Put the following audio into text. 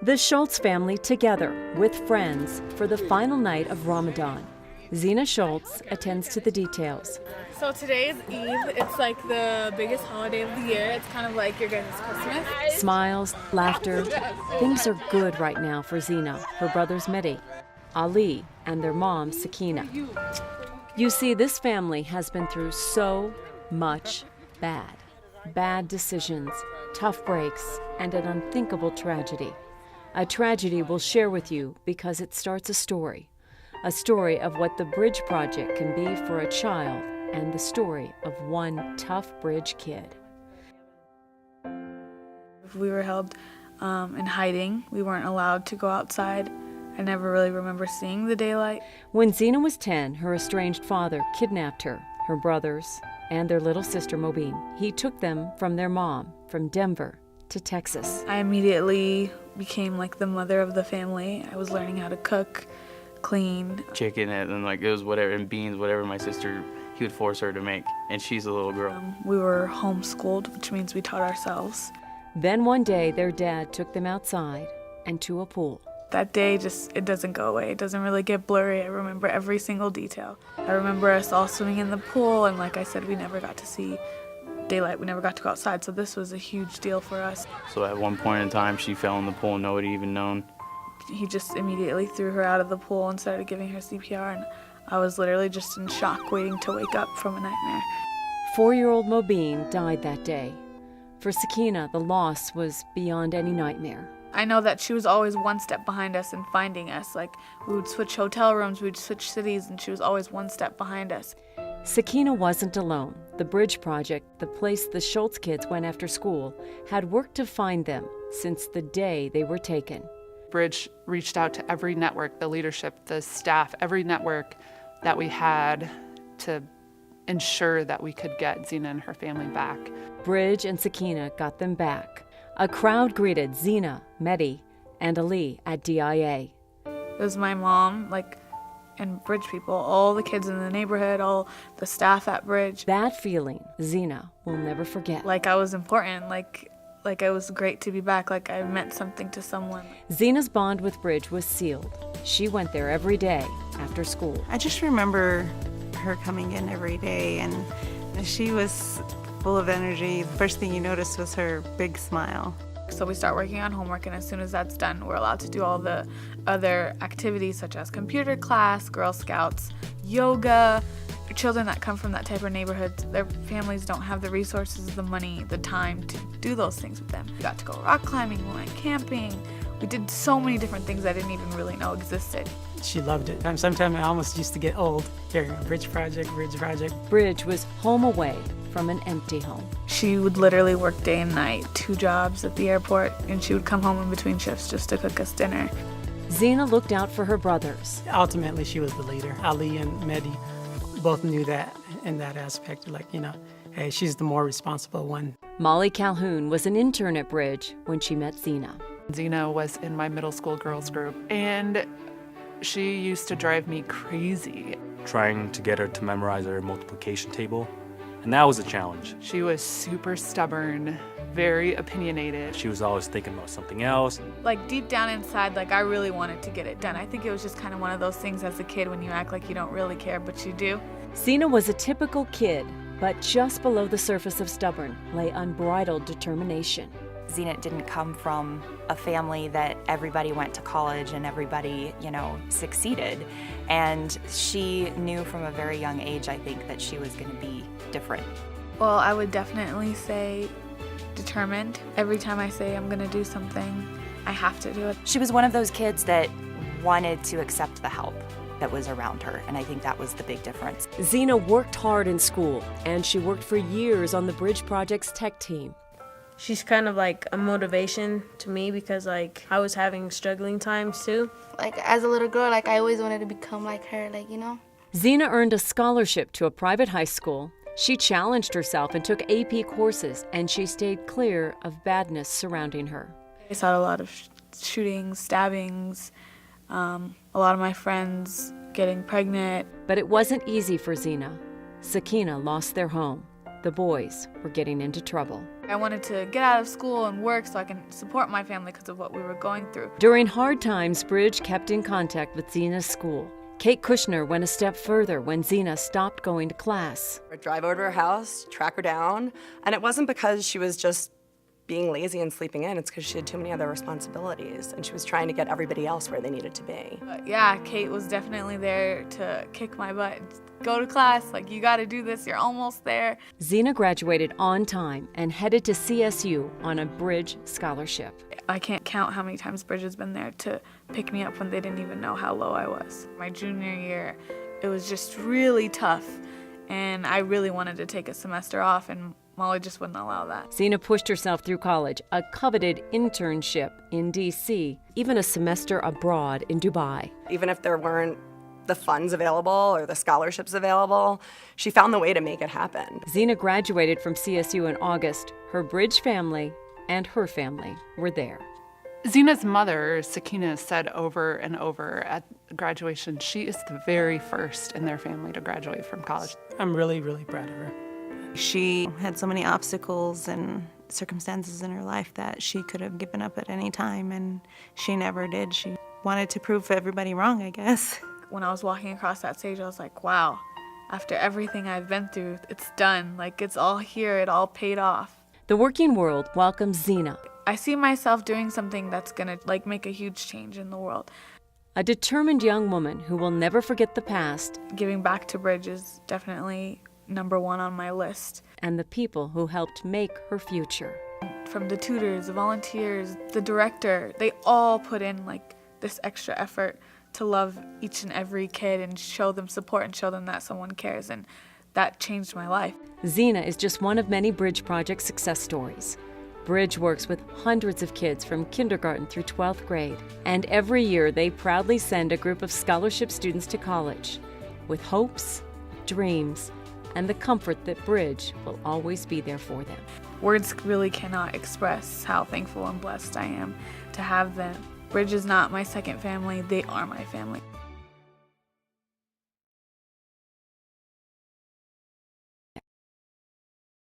The Schultz family together with friends for the final night of Ramadan. Zeenat Schultz attends to the details. So today is Eid. It's like the biggest holiday of the year. It's kind of like your guys' Christmas. Smiles, laughter. Things are good right now for Zeenat, her brothers Mehdi, Ali, and their mom, Sakina. You see, this family has been through so much bad. Bad decisions, tough breaks, and an unthinkable tragedy. A tragedy we'll share with you because it starts a story of what the Bridge Project can be for a child and the story of one tough bridge kid. We were held in hiding. We weren't allowed to go outside. I never really remember seeing the daylight. When Zeenat was 10, her estranged father kidnapped her brothers, and their little sister Mobeen. He took them from their mom, from Denver to Texas. I immediately became like the mother of the family. I was learning how to cook, clean. Chicken and like it was whatever, and beans, whatever my sister, he would force her to make, and she's a little girl. We were homeschooled, which means we taught ourselves. Then one day their dad took them outside and to a pool. That day it doesn't go away. It doesn't really get blurry. I remember every single detail. I remember us all swimming in the pool, and like I said, we never got to see daylight. We never got to go outside, so this was a huge deal for us. So at one point in time, she fell in the pool and nobody even known. He just immediately threw her out of the pool and started giving her CPR, and I was literally just in shock, waiting to wake up from a nightmare. 4-year-old Mobeen died that day. For Sakina, the loss was beyond any nightmare. I know that she was always one step behind us in finding us. Like, we would switch hotel rooms, we would switch cities, and she was always one step behind us. Sakina wasn't alone. The Bridge Project, the place the Schultz kids went after school, had worked to find them since the day they were taken. Bridge reached out to every network, the leadership, the staff, every network that we had to ensure that we could get Zeenat and her family back. Bridge and Sakina got them back. A crowd greeted Zeenat, Mehdi, and Ali at DIA. It was my mom, and Bridge people, all the kids in the neighborhood, all the staff at Bridge. That feeling, Zeenat will never forget. Like I was important, like it was great to be back, like I meant something to someone. Zeenat's bond with Bridge was sealed. She went there every day after school. I just remember her coming in every day, and she was full of energy. The first thing you noticed was her big smile. So we start working on homework, and as soon as that's done, we're allowed to do all the other activities such as computer class, Girl Scouts, yoga. Children that come from that type of neighborhood, their families don't have the resources, the money, the time to do those things with them. We got to go rock climbing, we went camping. We did so many different things I didn't even really know existed. She loved it. Sometimes I almost used to get old hearing Bridge Project, Bridge Project. Bridge was home away from an empty home. She would literally work day and night, 2 jobs at the airport, and she would come home in between shifts just to cook us dinner. Zeenat looked out for her brothers. Ultimately, she was the leader. Ali and Mehdi both knew that in that aspect, hey, she's the more responsible one. Molly Calhoun was an intern at Bridge when she met Zeenat. Zeenat was in my middle school girls group, and she used to drive me crazy. Trying to get her to memorize her multiplication table, and that was a challenge. She was super stubborn, very opinionated. She was always thinking about something else. Like deep down inside, I really wanted to get it done. I think it was just kind of one of those things as a kid when you act like you don't really care, but you do. Zeenat was a typical kid, but just below the surface of stubborn lay unbridled determination. Zeenat didn't come from a family that everybody went to college and everybody, succeeded. And she knew from a very young age, I think, that she was going to be different. Well, I would definitely say determined. Every time I say I'm going to do something, I have to do it. She was one of those kids that wanted to accept the help that was around her, and I think that was the big difference. Zeenat worked hard in school, and she worked for years on the Bridge Project's tech team. She's kind of like a motivation to me because I was having struggling times too. As a little girl, I always wanted to become like her, Zeenat earned a scholarship to a private high school. She challenged herself and took AP courses, and she stayed clear of badness surrounding her. I saw a lot of shootings, stabbings, a lot of my friends getting pregnant. But it wasn't easy for Zeenat. Sakina lost their home. the boys were getting into trouble. I wanted to get out of school and work so I can support my family because of what we were going through. During hard times, Bridge kept in contact with Zeenat's school. Kate Kushner went a step further when Zeenat stopped going to class. I'd drive over to her house, track her down, and it wasn't because she was just being lazy and sleeping in. It's because she had too many other responsibilities, and she was trying to get everybody else where they needed to be. But yeah, Kate was definitely there to kick my butt. Go to class, like, you gotta do this, you're almost there. Zeenat graduated on time and headed to CSU on a Bridge scholarship. I can't count how many times Bridge has been there to pick me up when they didn't even know how low I was. My junior year, it was just really tough, and I really wanted to take a semester off, and Molly just wouldn't allow that. Zeenat pushed herself through college, a coveted internship in D.C., even a semester abroad in Dubai. Even if there weren't the funds available or the scholarships available, she found the way to make it happen. Zeenat graduated from CSU in August. Her Bridge family and her family were there. Zeenat's mother, Sakina, said over and over at graduation, she is the very first in their family to graduate from college. I'm really, really proud of her. She had so many obstacles and circumstances in her life that she could have given up at any time, and she never did. She wanted to prove everybody wrong, I guess. When I was walking across that stage, I was like, wow, after everything I've been through, it's done. Like, it's all here, it all paid off. The working world welcomes Zeenat. I see myself doing something that's gonna, like, make a huge change in the world. A determined young woman who will never forget the past. Giving back to Bridge is definitely #1 on my list. And the people who helped make her future. From the tutors, the volunteers, the director, they all put in, like, this extra effort to love each and every kid and show them support and show them that someone cares, and that changed my life. Zeenat is just one of many Bridge Project success stories. Bridge works with hundreds of kids from kindergarten through 12th grade, and every year they proudly send a group of scholarship students to college with hopes, dreams, and the comfort that Bridge will always be there for them. Words really cannot express how thankful and blessed I am to have them. Bridge is not my second family, they are my family.